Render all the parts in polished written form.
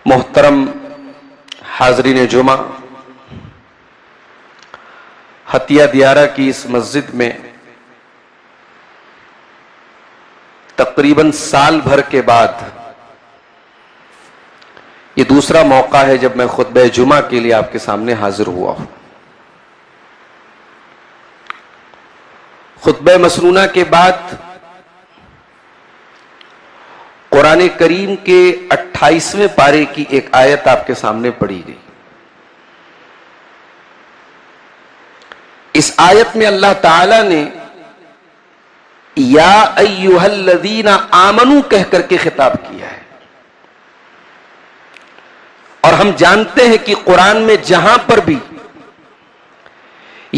محترم حاضرین جمعہ، حتیہ دیارہ کی اس مسجد میں تقریباً سال بھر کے بعد یہ دوسرا موقع ہے جب میں خطبہ جمعہ کے لیے آپ کے سامنے حاضر ہوا ہوں۔ خطبہ مسنونہ کے بعد قرآن کریم کے 28ویں پارے کی ایک آیت آپ کے سامنے پڑھی گئی۔ اس آیت میں اللہ تعالی نے یا ایھا الذین آمنو کہہ کر کے خطاب کیا ہے، اور ہم جانتے ہیں کہ قرآن میں جہاں پر بھی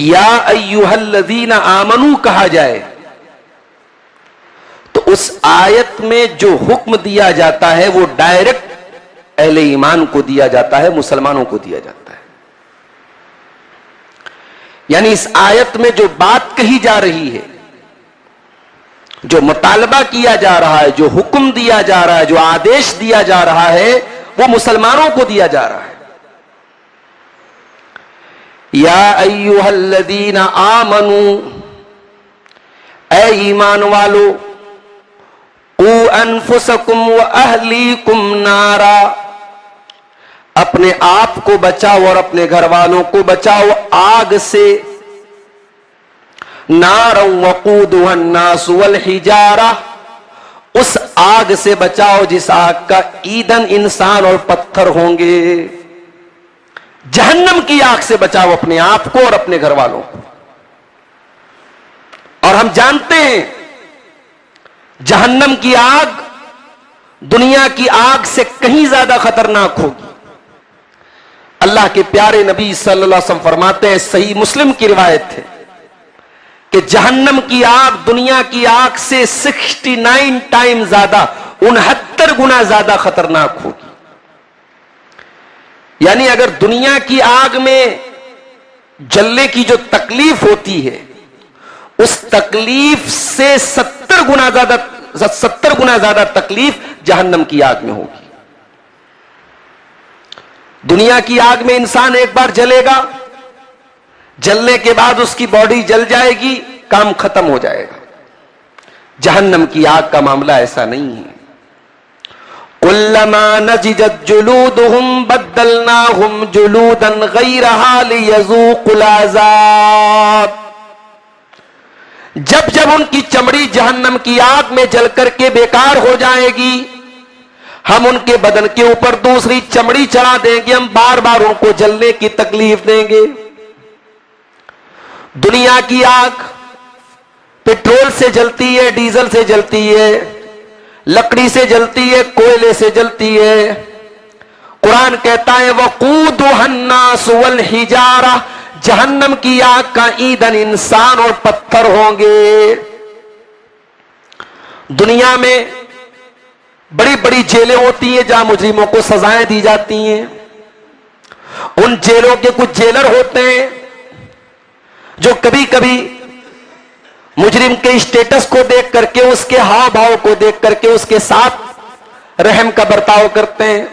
یا ایھا الذین آمنو کہا جائے تو اس آیت میں جو حکم دیا جاتا ہے وہ ڈائریکٹ اہل ایمان کو دیا جاتا ہے، مسلمانوں کو دیا جاتا ہے۔ یعنی اس آیت میں جو بات کہی جا رہی ہے، جو مطالبہ کیا جا رہا ہے، جو حکم دیا جا رہا ہے، جو آدیش دیا جا رہا ہے، وہ مسلمانوں کو دیا جا رہا ہے۔ یا ایھا الذین آمنو، اے ایمان والو، قوا انفسکم واہلیکم نارا، اپنے آپ کو بچاؤ اور اپنے گھر والوں کو بچاؤ آگ سے۔ نارا وقودھا الناس والحجارہ، اس آگ سے بچاؤ جس آگ کا ایندھن انسان اور پتھر ہوں گے۔ جہنم کی آگ سے بچاؤ اپنے آپ کو اور اپنے گھر والوں کو۔ اور ہم جانتے ہیں جہنم کی آگ دنیا کی آگ سے کہیں زیادہ خطرناک ہوگی۔ اللہ کے پیارے نبی صلی اللہ علیہ وسلم فرماتے ہیں، صحیح مسلم کی روایت ہے کہ جہنم کی آگ دنیا کی آگ سے 69 ٹائم زیادہ، 69 گنا زیادہ خطرناک ہوگی۔ یعنی اگر دنیا کی آگ میں جلنے کی جو تکلیف ہوتی ہے، اس تکلیف سے 70 گنا زیادہ تکلیف جہنم کی آگ میں ہوگی۔ دنیا کی آگ میں انسان ایک بار جلے گا، جلنے کے بعد اس کی باڈی جل جائے گی، کام ختم ہو جائے گا۔ جہنم کی آگ کا معاملہ ایسا نہیں ہے۔ کلما نضجت جلودہم بدلناہم جلودا غیرہا لیذوقوا العذاب، جب جب ان کی چمڑی جہنم کی آگ میں جل کر کے بیکار ہو جائے گی، ہم ان کے بدن کے اوپر دوسری چمڑی چڑھا دیں گے، ہم بار بار ان کو جلنے کی تکلیف دیں گے۔ دنیا کی آگ پیٹرول سے جلتی ہے، ڈیزل سے جلتی ہے، لکڑی سے جلتی ہے، کوئلے سے جلتی ہے۔ قرآن کہتا ہے وقودھا الناس والحجارہ، جہنم کی آگ کا ایندھن انسان اور پتھر ہوں گے۔ دنیا میں بڑی بڑی جیلیں ہوتی ہیں جہاں مجرموں کو سزائیں دی جاتی ہیں۔ ان جیلوں کے کچھ جیلر ہوتے ہیں جو کبھی کبھی مجرم کے اسٹیٹس کو دیکھ کر کے، اس کے ہاؤ بھاؤ کو دیکھ کر کے اس کے ساتھ رحم کا برتاؤ کرتے ہیں۔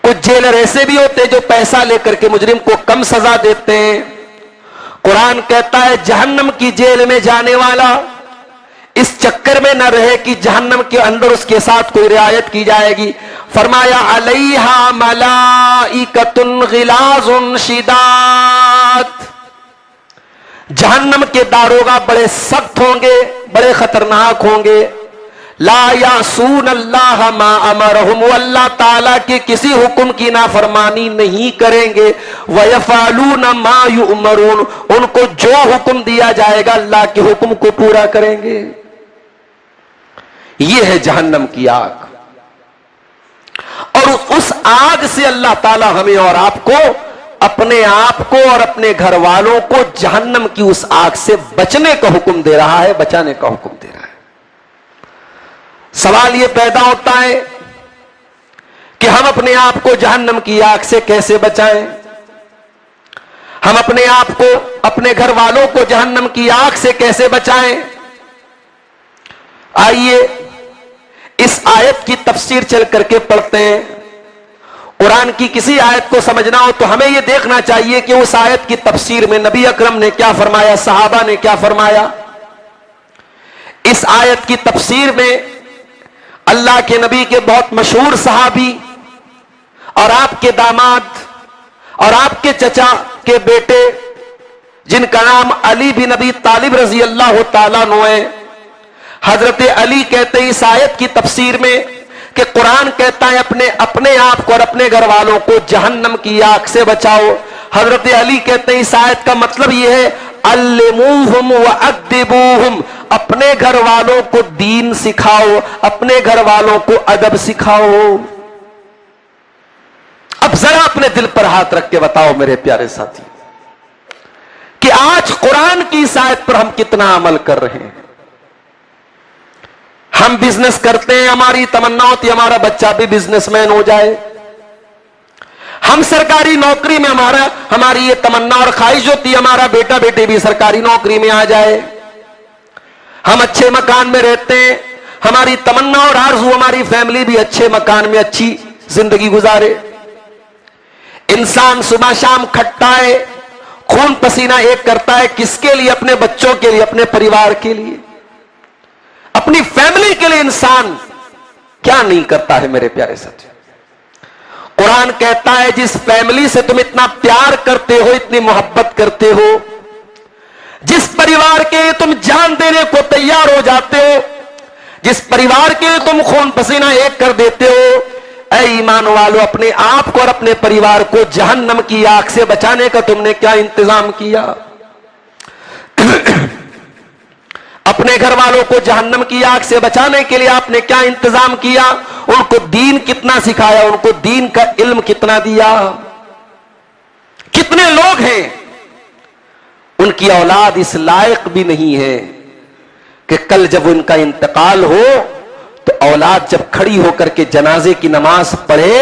کچھ جیلر ایسے بھی ہوتے ہیں جو پیسہ لے کر کے مجرم کو کم سزا دیتے ہیں۔ قرآن کہتا ہے جہنم کی جیل میں جانے والا اس چکر میں نہ رہے کہ جہنم کے اندر اس کے ساتھ کوئی رعایت کی جائے گی۔ فرمایا علیہا ملائکۃ غلاظ شداد، جہنم کے داروغہ بڑے سخت ہوں گے، بڑے خطرناک ہوں گے۔ لا یعصون اللہ ما امرہم، وہ اللہ تعالیٰ کے کسی حکم کی نافرمانی نہیں کریں گے۔ ویفعلون ما یؤمرون، ان کو جو حکم دیا جائے گا اللہ کے حکم کو پورا کریں گے۔ یہ ہے جہنم کی آگ، اور اس آگ سے اللہ تعالیٰ ہمیں اور آپ کو، اپنے آپ کو اور اپنے گھر والوں کو جہنم کی اس آگ سے بچنے کا حکم دے رہا ہے، بچانے کا حکم دے رہا ہے۔ سوال یہ پیدا ہوتا ہے کہ ہم اپنے آپ کو جہنم کی آگ سے کیسے بچائیں؟ ہم اپنے آپ کو، اپنے گھر والوں کو جہنم کی آگ سے کیسے بچائیں؟ آئیے اس آیت کی تفسیر چل کر کے پڑھتے ہیں۔ قرآن کی کسی آیت کو سمجھنا ہو تو ہمیں یہ دیکھنا چاہیے کہ اس آیت کی تفسیر میں نبی اکرم نے کیا فرمایا، صحابہ نے کیا فرمایا۔ اس آیت کی تفسیر میں اللہ کے نبی کے بہت مشہور صحابی اور آپ کے داماد اور آپ کے چچا کے بیٹے جن کا نام علی بن ابی طالب رضی اللہ تعالیٰ عنہ ہے، حضرت علی کہتے ہیں اس آیت کی تفسیر میں کہ قرآن کہتا ہے اپنے آپ کو اور اپنے گھر والوں کو جہنم کی آگ سے بچاؤ۔ حضرت علی کہتے ہیں اس آیت کا مطلب یہ ہے علموہم وادبوہم، اپنے گھر والوں کو دین سکھاؤ، اپنے گھر والوں کو ادب سکھاؤ۔ اب ذرا اپنے دل پر ہاتھ رکھ کے بتاؤ میرے پیارے ساتھی کہ آج قرآن کی اس آیت پر ہم کتنا عمل کر رہے ہیں۔ ہم بزنس کرتے ہیں، ہماری تمنا ہوتی ہے ہمارا بچہ بھی بزنس مین ہو جائے۔ ہم سرکاری نوکری میں ہماری یہ تمنا اور خواہش ہوتی ہے ہمارا بیٹا بیٹی بھی سرکاری نوکری میں آ جائے۔ ہم اچھے مکان میں رہتے ہیں، ہماری تمنا اور آرزو ہماری فیملی بھی اچھے مکان میں اچھی زندگی گزارے۔ انسان صبح شام کھٹتا ہے، خون پسینہ ایک کرتا ہے، کس کے لیے؟ اپنے بچوں کے لیے، اپنے پریوار کے لیے، اپنی فیملی کے لیے انسان کیا نہیں کرتا ہے میرے پیارے ساتھی۔ قرآن کہتا ہے جس فیملی سے تم اتنا پیار کرتے ہو، اتنی محبت کرتے ہو، جس پریوار کے لیے تم جان دینے کو تیار ہو جاتے ہو، جس پریوار کے لیے تم خون پسینہ ایک کر دیتے ہو، اے ایمان والو اپنے آپ کو اور اپنے پریوار کو جہنم کی آگ سے بچانے کا تم نے کیا انتظام کیا؟ اپنے گھر والوں کو جہنم کی آگ سے بچانے کے لیے آپ نے کیا انتظام کیا؟ ان کو دین کتنا سکھایا، ان کو دین کا علم کتنا دیا؟ کتنے لوگ ہیں ان کی اولاد اس لائق بھی نہیں ہے کہ کل جب ان کا انتقال ہو تو اولاد جب کھڑی ہو کر کے جنازے کی نماز پڑھے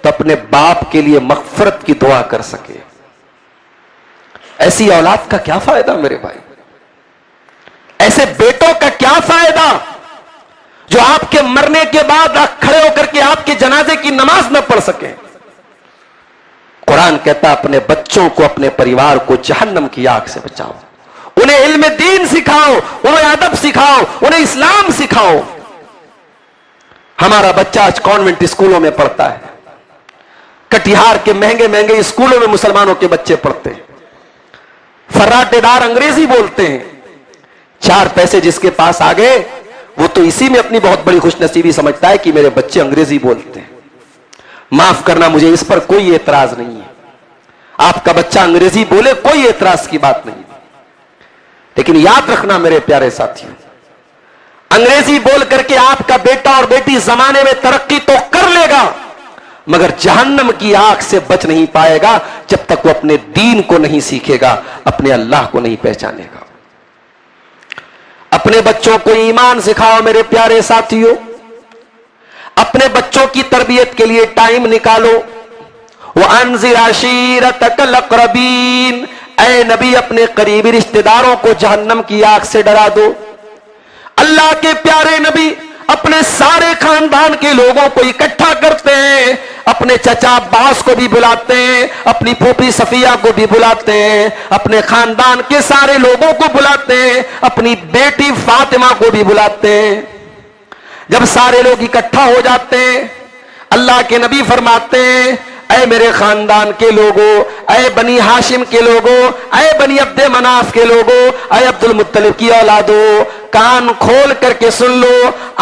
تو اپنے باپ کے لیے مغفرت کی دعا کر سکے۔ ایسی اولاد کا کیا فائدہ میرے بھائی؟ ایسے بیٹوں کا کیا فائدہ جو آپ کے مرنے کے بعد کھڑے ہو کر کے آپ کے جنازے کی نماز نہ پڑھ سکیں؟ قرآن کہتا اپنے بچوں کو، اپنے پریوار کو جہنم کی آگ سے بچاؤ، انہیں علم دین سکھاؤ، انہیں ادب سکھاؤ، انہیں اسلام سکھاؤ۔ ہمارا بچہ آج کانوینٹ اسکولوں میں پڑھتا ہے، کٹیہار کے مہنگے مہنگے اسکولوں میں مسلمانوں کے بچے پڑھتے ہیں، فراٹے دار انگریزی بولتے ہیں۔ چار پیسے جس کے پاس آ گئے وہ تو اسی میں اپنی بہت بڑی خوش نصیبی سمجھتا ہے کہ میرے بچے انگریزی بولتے ہیں۔ معاف کرنا، مجھے اس پر کوئی اعتراض نہیں ہے، آپ کا بچہ انگریزی بولے کوئی اعتراض کی بات نہیں، لیکن یاد رکھنا میرے پیارے ساتھیوں، انگریزی بول کر کے آپ کا بیٹا اور بیٹی زمانے میں ترقی تو کر لے گا مگر جہنم کی آگ سے بچ نہیں پائے گا جب تک وہ اپنے دین کو نہیں سیکھے گا، اپنے اللہ کو نہیں پہچانے گا۔ اپنے بچوں کو ایمان سکھاؤ میرے پیارے ساتھیوں، اپنے بچوں کی تربیت کے لیے ٹائم نکالو۔ وَأَنذِرْ عَشِيرَتَكَ الْأَقْرَبِينَ، اے نبی اپنے قریبی رشتہ داروں کو جہنم کی آگ سے ڈرا دو۔ اللہ کے پیارے نبی اپنے سارے خاندان کے لوگوں کو اکٹھا کرتے ہیں، اپنے چچا عباس کو بھی بلاتے ہیں، اپنی پھوپھی صفیہ کو بھی بلاتے ہیں، اپنے خاندان کے سارے لوگوں کو بلاتے ہیں، اپنی بیٹی فاطمہ کو بھی بلاتے ہیں۔ جب سارے لوگ اکٹھا ہو جاتے ہیں اللہ کے نبی فرماتے ہیں اے میرے خاندان کے لوگوں، اے بنی ہاشم کے لوگوں، اے بنی عبد مناف کے لوگوں، اے عبد المطلب کی اولادوں، کان کھول کر کے سن لو،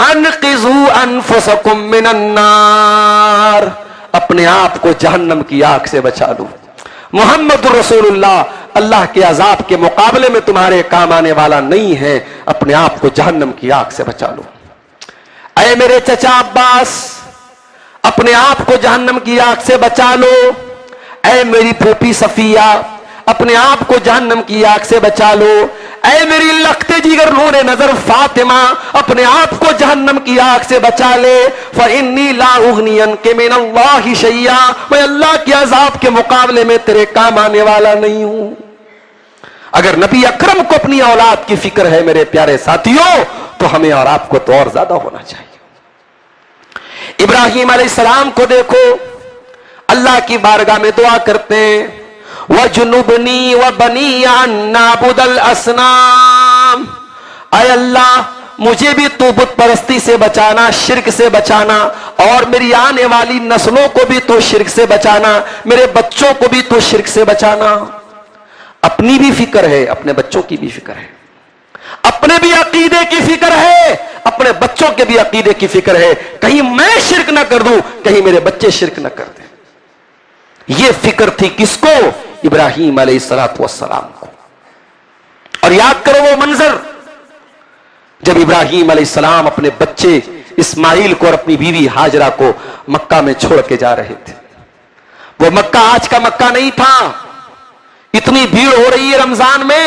انقذوا انفسکم من النار، اپنے آپ کو جہنم کی آگ سے بچا لو۔ محمد رسول اللہ اللہ کے عذاب کے مقابلے میں تمہارے کام آنے والا نہیں ہے، اپنے آپ کو جہنم کی آگ سے بچا لو۔ اے میرے چچا عباس، اپنے آپ کو جہنم کی آگ سے بچا لو۔ اے میری پھوپھی صفیہ، اپنے آپ کو جہنم کی آگ سے بچا لو۔ اے میری لختے جگر نور نظر فاطمہ، اپنے آپ کو جہنم کی آگ سے بچا لے۔ فَإِنِّي لَا أُغْنِي عَنْكَ مِنَ اللَّهِ شَيْئًا، میں اللہ کے عذاب کے مقابلے میں تیرے کام آنے والا نہیں ہوں۔ اگر نبی اکرم کو اپنی اولاد کی فکر ہے میرے پیارے ساتھیوں تو ہمیں اور آپ کو تو اور زیادہ ہونا چاہیے۔ ابراہیم علیہ السلام کو دیکھو، اللہ کی بارگاہ میں دعا کرتے ہیں وَجُنُبْنِي وَبَنِيَّ أَن نَّعْبُدَ الْأَصْنَامَ، اے اللہ مجھے بھی تو بت پرستی سے بچانا، شرک سے بچانا، اور میری آنے والی نسلوں کو بھی تو شرک سے بچانا، میرے بچوں کو بھی تو شرک سے بچانا۔ اپنی بھی فکر ہے، اپنے بچوں کی بھی فکر ہے، اپنے بھی عقیدے کی فکر ہے، اپنے بچوں کے بھی عقیدے کی فکر ہے، کہیں میں شرک نہ کر دوں، کہیں میرے بچے شرک نہ کر دیں۔ یہ فکر تھی کس کو؟ ابراہیم علیہ السلام کو۔ اور یاد کرو وہ منظر جب ابراہیم علیہ السلام اپنے بچے اسماعیل کو اور اپنی بیوی ہاجرہ کو مکہ میں چھوڑ کے جا رہے تھے۔ وہ مکہ آج کا مکہ نہیں تھا، اتنی بھیڑ ہو رہی ہے رمضان میں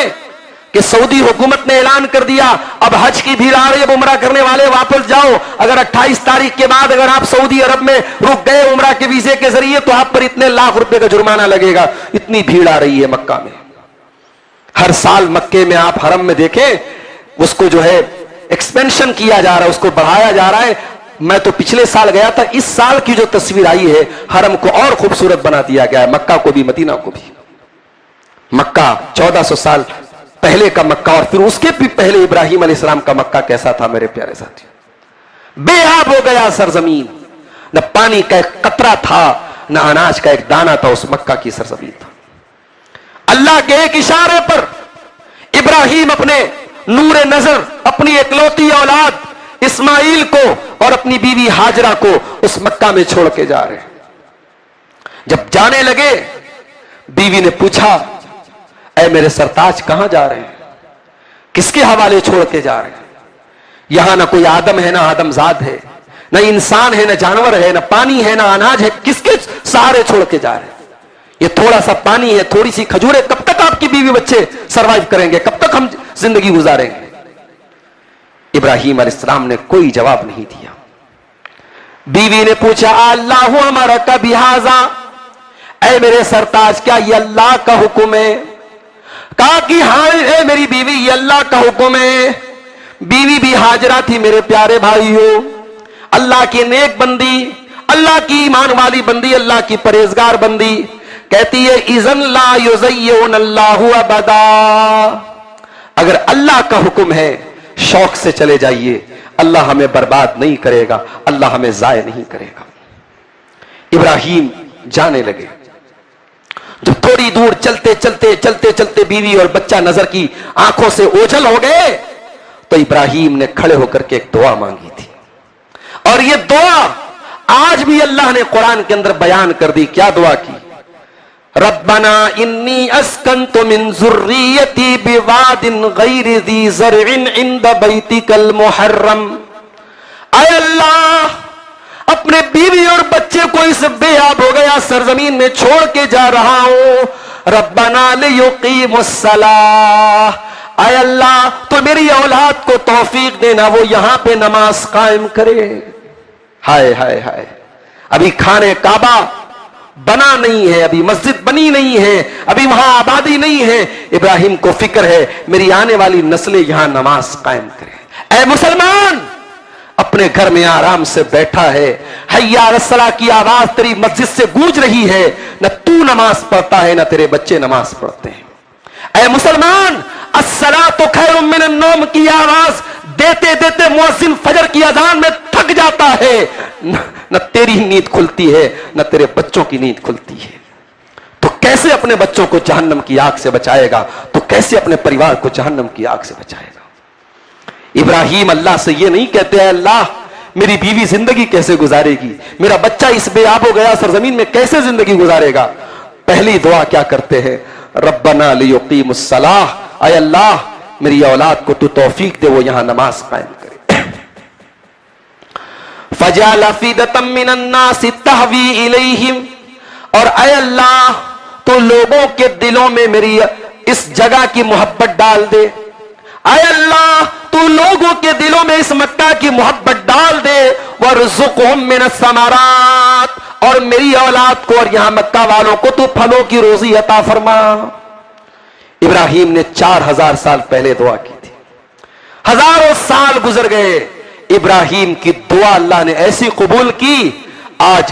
کہ سعودی حکومت نے اعلان کر دیا اب حج کی بھیڑ آ رہی ہے، اب عمرہ کرنے والے واپس جاؤ، اگر 28 تاریخ کے بعد اگر آپ سعودی عرب میں رک گئے عمرہ کے ویزے کے ذریعے تو آپ پر اتنے لاکھ روپے کا جرمانہ لگے گا۔ اتنی بھیڑ آ رہی ہے مکہ میں۔ ہر سال مکے میں آپ حرم میں دیکھیں اس کو جو ہے ایکسپینشن کیا جا رہا ہے، اس کو بڑھایا جا رہا ہے۔ میں تو پچھلے سال گیا تھا، اس سال کی جو تصویر آئی ہے حرم کو اور خوبصورت بنا دیا گیا ہے، مکہ کو بھی مدینہ کو بھی۔ مکہ 1400 سال پہلے کا مکہ اور پھر اس کے بھی پہلے ابراہیم علیہ السلام کا مکہ کیسا تھا میرے پیارے ساتھی؟ بے آب ہو گیا سرزمین، نہ پانی کا ایک قطرہ تھا، نہ اناج کا ایک دانہ تھا، اس مکہ کی سرزمین تھا۔ اللہ کے ایک اشارے پر ابراہیم اپنے نور نظر، اپنی اکلوتی اولاد اسماعیل کو اور اپنی بیوی ہاجرہ کو اس مکہ میں چھوڑ کے جا رہے۔ جب جانے لگے بیوی نے پوچھا اے میرے سرتاج کہاں جا رہے ہیں؟ کس کے حوالے چھوڑ کے جا رہے ہیں؟ یہاں نہ کوئی آدم ہے، نہ آدم زاد ہے، نہ انسان ہے، نہ جانور ہے، نہ پانی ہے، نہ اناج ہے، کس کے سہارے چھوڑ کے جا رہے ہیں؟ یہ تھوڑا سا پانی ہے، تھوڑی سی کھجوریں، کب تک آپ کی بیوی بچے سروائیو کریں گے؟ کب تک ہم زندگی گزاریں گے؟ ابراہیم علیہ السلام نے کوئی جواب نہیں دیا۔ بیوی نے پوچھا اللہ امرک بہذا، اے میرے سرتاج کیا یہ اللہ کا حکم ہے؟ کہا کہ ہاں اے میری بیوی یہ اللہ کا حکم ہے۔ بیوی بھی ہاجرہ تھی میرے پیارے بھائیوں، اللہ کی نیک بندی، اللہ کی ایمان والی بندی، اللہ کی پرہیزگار بندی، کہتی ہے اذن لا یضیعن اللہ ابدا، اگر اللہ کا حکم ہے شوق سے چلے جائیے، اللہ ہمیں برباد نہیں کرے گا، اللہ ہمیں ضائع نہیں کرے گا۔ ابراہیم جانے لگے۔ جب تھوڑی دور چلتے چلتے چلتے چلتے بیوی اور بچہ نظر کی آنکھوں سے اوجھل ہو گئے تو ابراہیم نے کھڑے ہو کر کے ایک دعا مانگی تھی، اور یہ دعا آج بھی اللہ نے قرآن کے اندر بیان کر دی۔ کیا دعا کی؟ ربنا انی اسکنت من ذریتی بواد غیر ذی زرع عند بیتک المحرم، اے اللہ اپنے بیوی اور بچے کو اس بے آب ہو گیا سرزمین میں چھوڑ کے جا رہا ہوں، ربنا لیقیموا الصلاۃ، اے اللہ تو میری اولاد کو توفیق دینا وہ یہاں پہ نماز قائم کرے۔ ہائے ہائے ہائے، ابھی خانے کعبہ بنا نہیں ہے، ابھی مسجد بنی نہیں ہے، ابھی وہاں آبادی نہیں ہے، ابراہیم کو فکر ہے میری آنے والی نسلیں یہاں نماز قائم کریں۔ اے مسلمان اپنے گھر میں آرام سے بیٹھا ہے، حی علی الصلاۃ کی آواز تیری مسجد سے گونج رہی ہے، نہ تو نماز پڑھتا ہے نہ تیرے بچے نماز پڑھتے ہیں۔ اے مسلمان الصلاۃ خیر من النوم کی آواز دیتے دیتے مؤذن فجر کی اذان میں تھک جاتا ہے، نہ تیری نیند کھلتی ہے نہ تیرے بچوں کی نیند کھلتی ہے، تو کیسے اپنے بچوں کو جہنم کی آگ سے بچائے گا؟ تو کیسے اپنے پریوار کو جہنم کی آگ سے بچائے گا؟ ابراہیم اللہ سے یہ نہیں کہتے ہیں اللہ میری بیوی زندگی کیسے گزارے گی، میرا بچہ اس بے آب ہو گیا سرزمین میں کیسے زندگی گزارے گا؟ پہلی دعا کیا کرتے ہیں؟ ربنا لیقیموا الصلاۃ، اے اللہ میری اولاد کو تو توفیق دے وہ یہاں نماز قائم کرے۔ فجعل افئدة من الناس تهوی الیہم، اور اے اللہ تو لوگوں کے دلوں میں میری اس جگہ کی محبت ڈال دے، اے اللہ تو لوگوں کے دلوں میں اس مکہ کی محبت ڈال دے، وارزقہم من الثمرات، اور میری اولاد کو اور یہاں مکہ والوں کو تو پھلوں کی روزی عطا فرما۔ ابراہیم نے 4000 سال پہلے دعا کی تھی، ہزاروں سال گزر گئے، ابراہیم کی دعا اللہ نے ایسی قبول کی، آج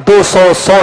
200, 100,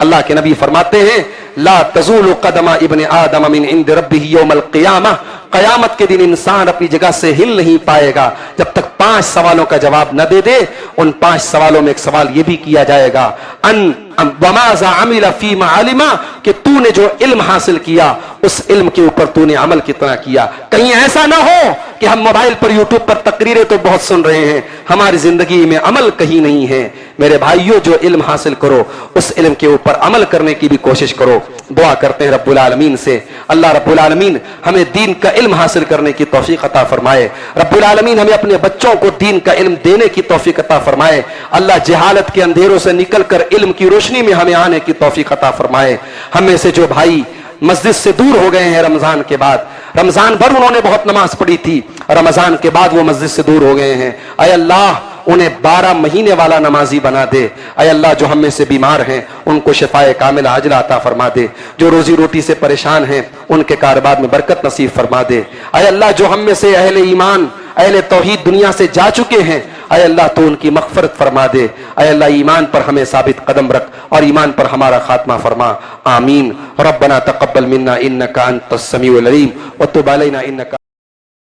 اللہ کے نبی فرماتے ہیں لا تزول قدم ابن آدم من عند ربہ یوم القیامہ، قیامت کے دن انسان اپنی جگہ سے ہل نہیں پائے گا جب تک 5 سوالوں کا جواب نہ دے دے۔ ان 5 سوالوں میں ایک سوال یہ بھی کیا جائے گا ان وماذا عمل فیما علم، کہ تو نے جو علم حاصل کیا اس علم کے اوپر تو نے عمل کتنا کیا۔ کہیں ایسا نہ ہو کہ ہم موبائل پر یوٹیوب پر تقریریں تو بہت سن رہے ہیں، ہماری زندگی میں عمل کہیں نہیں ہے۔ میرے بھائیوں، جو علم حاصل کرو اس علم کے اوپر عمل کرنے کی بھی کوشش کرو۔ دعا کرتے ہیں رب العالمین سے اللہ رب العالمین ہمیں دین کا علم حاصل کرنے کی توفیق عطا فرمائے۔ رب العالمین ہمیں اپنے بچوں کو دین کا علم دینے کی توفیق عطا فرمائے۔ اللہ جہالت کے اندھیروں سے نکل کر علم کی روشنی میں ہمیں آنے کی توفیق عطا فرمائے۔ ہم میں سے جو بھائی مسجد سے دور ہو گئے ہیں رمضان کے بعد، رمضان بھر انہوں نے بہت نماز پڑھی تھی، رمضان کے بعد وہ مسجد سے دور ہو گئے ہیں، اے اللہ انہیں 12 مہینے والا نمازی بنا دے۔ اے اللہ جو ہم میں سے بیمار ہیں ان کو شفائے کاملہ عاجلہ عطا فرما دے، جو روزی روٹی سے پریشان ہیں ان کے کاروبار میں برکت نصیب فرما دے۔ اے اللہ جو ہم میں سے اہل ایمان اہل توحید دنیا سے جا چکے ہیں، اے اللہ تو ان کی مغفرت فرما دے۔ اے اللہ ایمان پر ہمیں ثابت قدم رکھ اور ایمان پر ہمارا خاتمہ فرما، آمین۔ ربنا تقبل منا انک انت السمیع العلیم وتب علینا انک